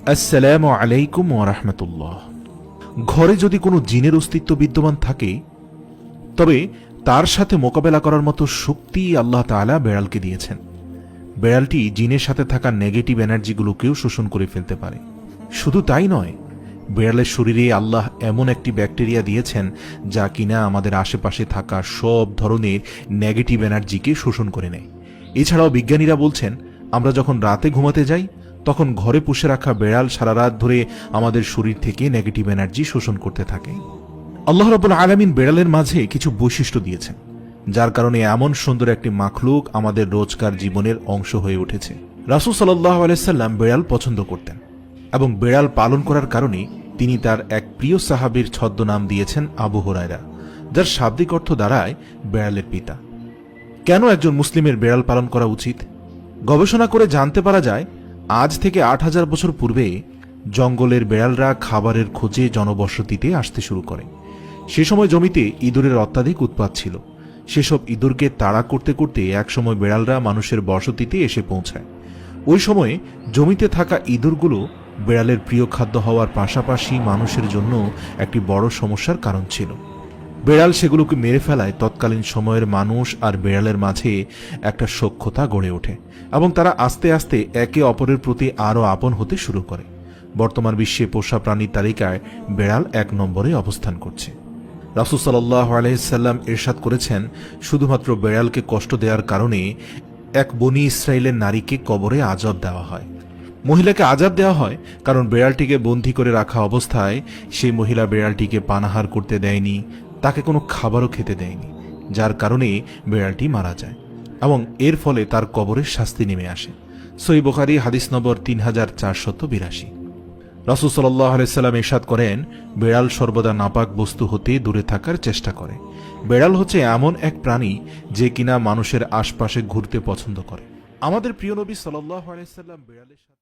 আসসালামু আলাইকুম ওয়া রাহমাতুল্লাহ। ঘরে যদি কোনো জিনের অস্তিত্ব বিদ্যমান থাকে, তবে তার সাথে মোকাবেলা করার মতো শক্তি আল্লাহ তাআলা বেড়ালকে দিয়েছেন। বেড়ালটি জিনের সাথে থাকা নেগেটিভ এনার্জিগুলোকেও শোষণ করে ফেলতে পারে। শুধু তাই নয়, বেড়ালের শরীরে আল্লাহ এমন একটি ব্যাকটেরিয়া দিয়েছেন যা কিনা আমাদের আশেপাশে থাকা সব ধরনের নেগেটিভ এনার্জিকে শোষণ করে নেয়। এছাড়াও বিজ্ঞানীরা বলছেন, আমরা যখন রাতে ঘুমাতে যাই তখন ঘরে পুষে রাখা বেড়াল সারা রাত ধরে আমাদের শরীর থেকে নেগেটিভ এনার্জি শোষণ করতে থাকে। আল্লাহ রাব্বুল আলামিন বেড়ালের মাঝে কিছু বৈশিষ্ট্য দিয়েছেন, যার কারণে এমন সুন্দর একটি মাখলুক আমাদের রোজকার জীবনের অংশ হয়ে উঠেছে। রাসূল সাল্লাল্লাহু আলাইহি সাল্লাম বেড়াল পছন্দ করতেন এবং বেড়াল পালন করার কারণে তিনি তার এক প্রিয় সাহাবীর ছদ্মনাম দিয়েছেন আবু হুরায়রা, যার শাব্দিক অর্থ দাঁড়ায় বেড়ালের পিতা। কেন একজন মুসলিমের বেড়াল পালন করা উচিত? গবেষণা করে জানতে পারা যায়, আজ থেকে ৮,০০০ বছর পূর্বে জঙ্গলের বেড়ালরা খাবারের খোঁজে জনবসতিতে আসতে শুরু করে। সে সময় জমিতে ইঁদুরের অত্যাধিক উৎপাত ছিল। সেসব ইঁদুরকে তাড়া করতে করতে একসময় বেড়ালরা মানুষের বসতিতে এসে পৌঁছায়। ওই সময়ে জমিতে থাকা ইঁদুরগুলো বেড়ালের প্রিয় খাদ্য হওয়ার পাশাপাশি মানুষের জন্য একটি বড় সমস্যার কারণ ছিল। বেড়াল সেগুলোকে মেরে ফেলায় তৎকালীন সময়ের মানুষ আর বেড়ালের মাঝে একটা সখ্যতা গড়ে ওঠে এবং তারা আস্তে আস্তে একে অপরের প্রতি আরও আপন হতে শুরু করে। বর্তমান বিশ্বে পোষা প্রাণীর তালিকায় বেড়াল ১ নম্বরে অবস্থান করছে। রাসূল সাল্লাল্লাহু আলাইহি সাল্লাম ইরশাদ করেছেন, শুধুমাত্র বেড়ালকে কষ্ট দেওয়ার কারণে এক বনী ইসরাইলের নারীকে কবরে আযাব দেওয়া হয়। মহিলাকে আযাব দেওয়া হয় কারণ বেড়ালটিকে বন্দী করে রাখা অবস্থায় সেই মহিলা বেড়ালটিকে পানাহার করতে দেয়নি, তাকে কোনো খাবারও খেতে দেয়নি, যার কারণে বেড়ালটি মারা যায় এবং এর ফলে তার কবরের শাস্তি নেমে আসে। সহিহ বুখারী হাদিস নম্বর ৩৪৮২। রাসূল সাল্লাল্লাহু আলাইহি সাল্লাম ইরশাদ করেন, বেড়াল সর্বদা নাপাক বস্তু হতে দূরে থাকার চেষ্টা করে। বেড়াল হচ্ছে এমন এক প্রাণী যে কিনা মানুষের আশপাশে ঘুরতে পছন্দ করে। আমাদের প্রিয় নবী সাল্লাল্লাহু আলাইহি সাল্লাম বেড়ালের সাথে